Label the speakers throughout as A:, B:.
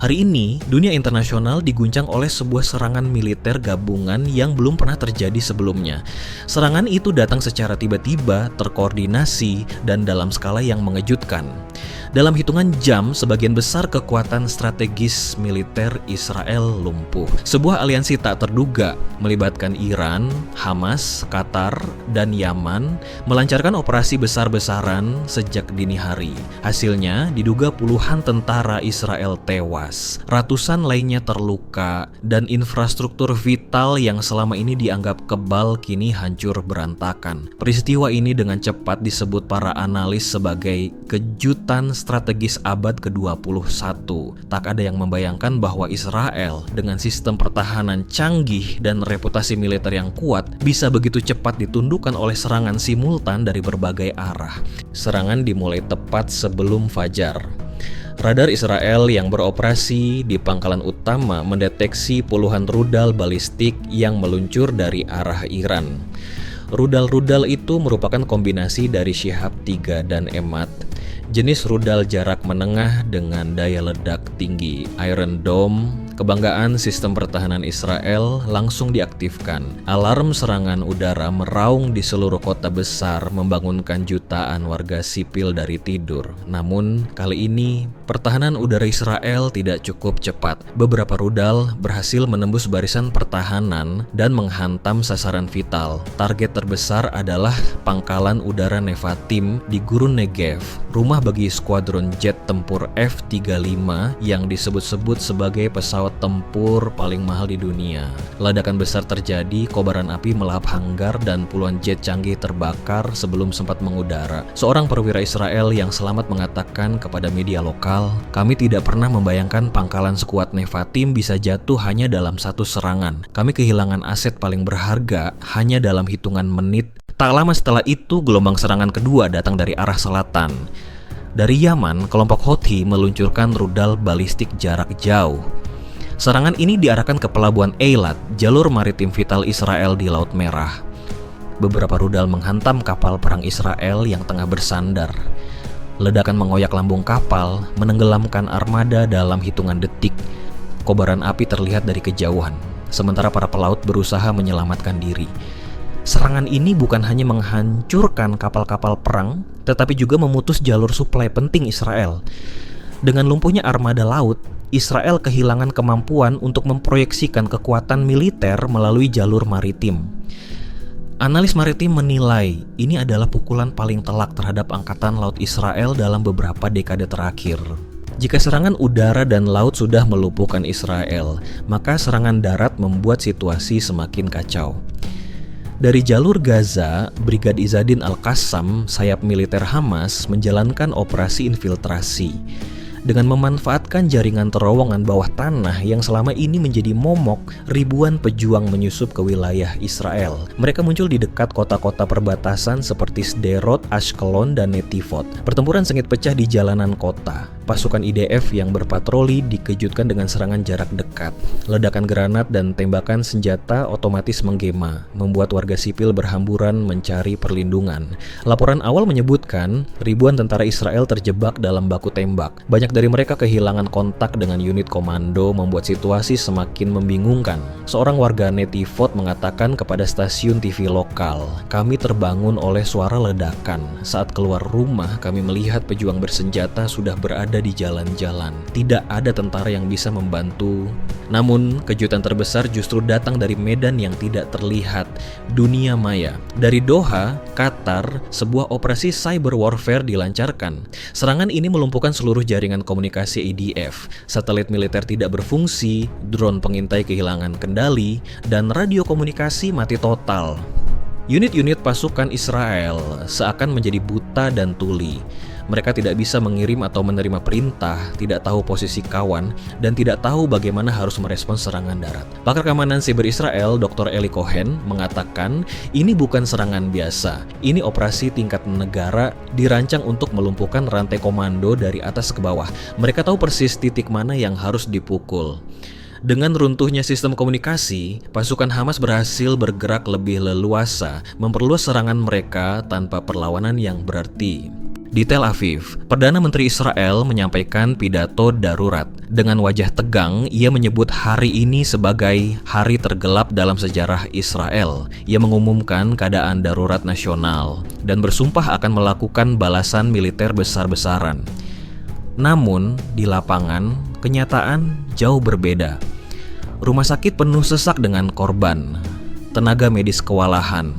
A: Hari ini, dunia internasional diguncang oleh sebuah serangan militer gabungan yang belum pernah terjadi sebelumnya. Serangan itu datang secara tiba-tiba, terkoordinasi, dan dalam skala yang mengejutkan. Dalam hitungan jam, sebagian besar kekuatan strategis militer Israel lumpuh. Sebuah aliansi tak terduga melibatkan Iran, Hamas, Qatar, dan Yaman melancarkan operasi besar-besaran sejak dini hari. Hasilnya, diduga puluhan tentara Israel tewas, ratusan lainnya terluka, dan infrastruktur vital yang selama ini dianggap kebal kini hancur berantakan. Peristiwa ini dengan cepat disebut para analis sebagai kejutan strategis abad ke-21. Tak ada yang membayangkan bahwa Israel dengan sistem pertahanan canggih dan reputasi militer yang kuat bisa begitu cepat ditundukkan oleh serangan simultan dari berbagai arah. Serangan dimulai tepat sebelum fajar. Radar Israel yang beroperasi di pangkalan utama mendeteksi puluhan rudal balistik yang meluncur dari arah Iran. Rudal-rudal itu merupakan kombinasi dari Shihab 3 dan Emad, jenis rudal jarak menengah dengan daya ledak tinggi. Iron Dome, kebanggaan sistem pertahanan Israel, langsung diaktifkan. Alarm serangan udara meraung di seluruh kota besar, membangunkan jutaan warga sipil dari tidur. Namun, kali ini pertahanan udara Israel tidak cukup cepat. Beberapa rudal berhasil menembus barisan pertahanan dan menghantam sasaran vital. Target terbesar adalah pangkalan udara Nevatim di Gurun Negev, rumah bagi skuadron jet tempur F-35 yang disebut-sebut sebagai pesawat tempur paling mahal di dunia. Ledakan besar terjadi, kobaran api melahap hanggar dan puluhan jet canggih terbakar sebelum sempat mengudara. Seorang perwira Israel yang selamat mengatakan kepada media lokal, "Kami tidak pernah membayangkan pangkalan sekuat Nevatim bisa jatuh hanya dalam satu serangan. Kami kehilangan aset paling berharga hanya dalam hitungan menit." Tak lama setelah itu, gelombang serangan kedua datang dari arah selatan. Dari Yaman, kelompok Houthi meluncurkan rudal balistik jarak jauh. Serangan ini diarahkan ke pelabuhan Eilat, jalur maritim vital Israel di Laut Merah. Beberapa rudal menghantam kapal perang Israel yang tengah bersandar. Ledakan mengoyak lambung kapal, menenggelamkan armada dalam hitungan detik. Kobaran api terlihat dari kejauhan, sementara para pelaut berusaha menyelamatkan diri. Serangan ini bukan hanya menghancurkan kapal-kapal perang, tetapi juga memutus jalur suplai penting Israel. Dengan lumpuhnya armada laut, Israel kehilangan kemampuan untuk memproyeksikan kekuatan militer melalui jalur maritim. Analis maritim menilai ini adalah pukulan paling telak terhadap angkatan laut Israel dalam beberapa dekade terakhir. Jika serangan udara dan laut sudah melumpuhkan Israel, maka serangan darat membuat situasi semakin kacau. Dari jalur Gaza, Brigade Izzadin Al-Qassam, sayap militer Hamas, menjalankan operasi infiltrasi. Dengan memanfaatkan jaringan terowongan bawah tanah yang selama ini menjadi momok, ribuan pejuang menyusup ke wilayah Israel. Mereka muncul di dekat kota-kota perbatasan seperti Sderot, Ashkelon, dan Netivot. Pertempuran sengit pecah di jalanan kota. Pasukan IDF yang berpatroli dikejutkan dengan serangan jarak dekat. Ledakan granat dan tembakan senjata otomatis menggema, membuat warga sipil berhamburan mencari perlindungan. Laporan awal menyebutkan ribuan tentara Israel terjebak dalam baku tembak. Banyak dari mereka kehilangan kontak dengan unit komando, membuat situasi semakin membingungkan. Seorang warga Netivot mengatakan kepada stasiun TV lokal, "Kami terbangun oleh suara ledakan. Saat keluar rumah, kami melihat pejuang bersenjata sudah berada di jalan-jalan. Tidak ada tentara yang bisa membantu." Namun, kejutan terbesar justru datang dari medan yang tidak terlihat, dunia maya. Dari Doha, Qatar, sebuah operasi cyber warfare dilancarkan. Serangan ini melumpuhkan seluruh jaringan komunikasi IDF, satelit militer tidak berfungsi, drone pengintai kehilangan kendali, dan radio komunikasi mati total. Unit-unit pasukan Israel seakan menjadi buta dan tuli. Mereka tidak bisa mengirim atau menerima perintah, tidak tahu posisi kawan, dan tidak tahu bagaimana harus merespons serangan darat. Pakar keamanan siber Israel, Dr. Eli Cohen, mengatakan ini bukan serangan biasa. Ini operasi tingkat negara dirancang untuk melumpuhkan rantai komando dari atas ke bawah. Mereka tahu persis titik mana yang harus dipukul. Dengan runtuhnya sistem komunikasi, pasukan Hamas berhasil bergerak lebih leluasa, memperluas serangan mereka tanpa perlawanan yang berarti. Di Tel Aviv, Perdana Menteri Israel menyampaikan pidato darurat. Dengan wajah tegang, ia menyebut hari ini sebagai hari tergelap dalam sejarah Israel. Ia mengumumkan keadaan darurat nasional dan bersumpah akan melakukan balasan militer besar-besaran. Namun, di lapangan, kenyataan jauh berbeda. Rumah sakit penuh sesak dengan korban. Tenaga medis kewalahan.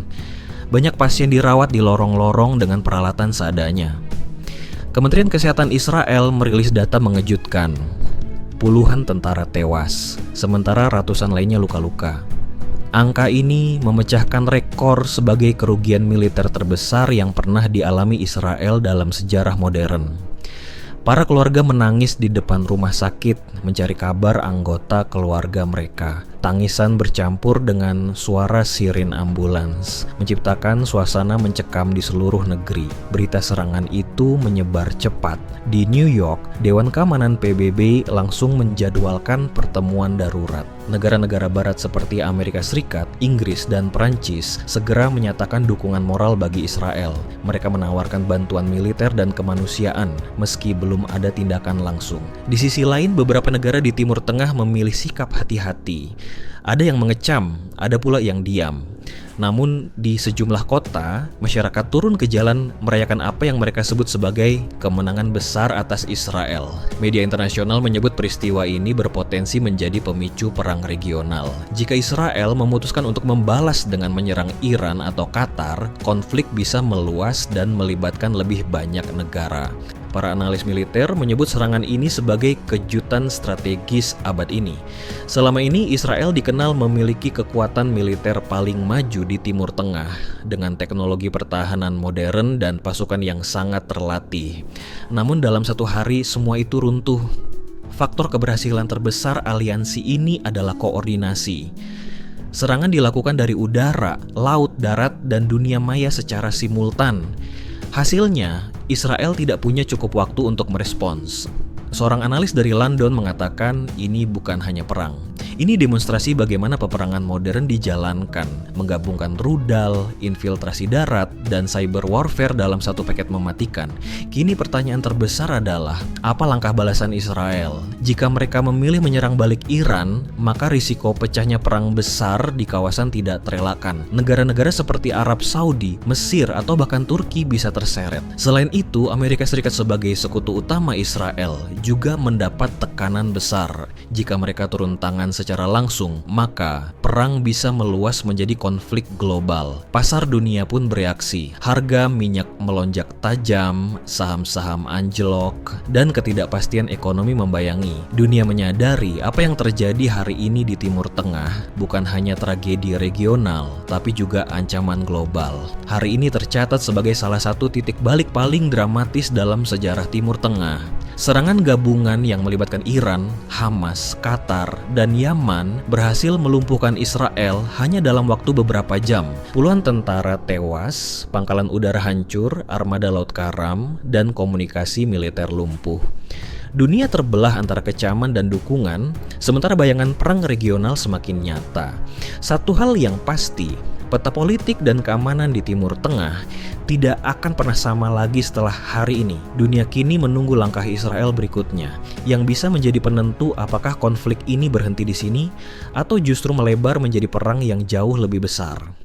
A: Banyak pasien dirawat di lorong-lorong dengan peralatan seadanya. Kementerian Kesehatan Israel merilis data mengejutkan. Puluhan tentara tewas, sementara ratusan lainnya luka-luka. Angka ini memecahkan rekor sebagai kerugian militer terbesar yang pernah dialami Israel dalam sejarah modern. Para keluarga menangis di depan rumah sakit mencari kabar anggota keluarga mereka. Tangisan bercampur dengan suara sirin ambulans, menciptakan suasana mencekam di seluruh negeri. Berita serangan itu menyebar cepat. Di New York, Dewan Keamanan PBB langsung menjadwalkan pertemuan darurat. Negara-negara barat seperti Amerika Serikat, Inggris, dan Perancis segera menyatakan dukungan moral bagi Israel. Mereka menawarkan bantuan militer dan kemanusiaan, meski belum ada tindakan langsung. Di sisi lain, beberapa negara di Timur Tengah memilih sikap hati-hati. Ada yang mengecam, ada pula yang diam. Namun di sejumlah kota, masyarakat turun ke jalan merayakan apa yang mereka sebut sebagai kemenangan besar atas Israel. Media internasional menyebut peristiwa ini berpotensi menjadi pemicu perang regional. Jika Israel memutuskan untuk membalas dengan menyerang Iran atau Qatar, konflik bisa meluas dan melibatkan lebih banyak negara. Para analis militer menyebut serangan ini sebagai kejutan strategis abad ini. Selama ini Israel dikenal memiliki kekuatan militer paling maju di Timur Tengah dengan teknologi pertahanan modern dan pasukan yang sangat terlatih. Namun dalam satu hari semua itu runtuh. Faktor keberhasilan terbesar aliansi ini adalah koordinasi. Serangan dilakukan dari udara, laut, darat, dan dunia maya secara simultan. Hasilnya, Israel tidak punya cukup waktu untuk merespons. Seorang analis dari London mengatakan ini bukan hanya perang. Ini demonstrasi bagaimana peperangan modern dijalankan, menggabungkan rudal, infiltrasi darat, dan cyber warfare dalam satu paket mematikan. Kini pertanyaan terbesar adalah, apa langkah balasan Israel? Jika mereka memilih menyerang balik Iran, maka risiko pecahnya perang besar di kawasan tidak terelakkan. Negara-negara seperti Arab Saudi, Mesir, atau bahkan Turki bisa terseret. Selain itu, Amerika Serikat sebagai sekutu utama Israel juga mendapat tekanan besar. Jika mereka turun tangan secara langsung, maka perang bisa meluas menjadi konflik global. Pasar dunia pun bereaksi. Harga minyak melonjak tajam, saham-saham anjlok, dan ketidakpastian ekonomi membayangi. Dunia menyadari apa yang terjadi hari ini di Timur Tengah bukan hanya tragedi regional, tapi juga ancaman global. Hari ini tercatat sebagai salah satu titik balik paling dramatis dalam sejarah Timur Tengah. Serangan gabungan yang melibatkan Iran, Hamas, Qatar, dan Yaman berhasil melumpuhkan Israel hanya dalam waktu beberapa jam. Puluhan tentara tewas, pangkalan udara hancur, armada laut karam, dan komunikasi militer lumpuh. Dunia terbelah antara kecaman dan dukungan, sementara bayangan perang regional semakin nyata. Satu hal yang pasti, peta politik dan keamanan di Timur Tengah tidak akan pernah sama lagi setelah hari ini. Dunia kini menunggu langkah Israel berikutnya, yang bisa menjadi penentu apakah konflik ini berhenti di sini atau justru melebar menjadi perang yang jauh lebih besar.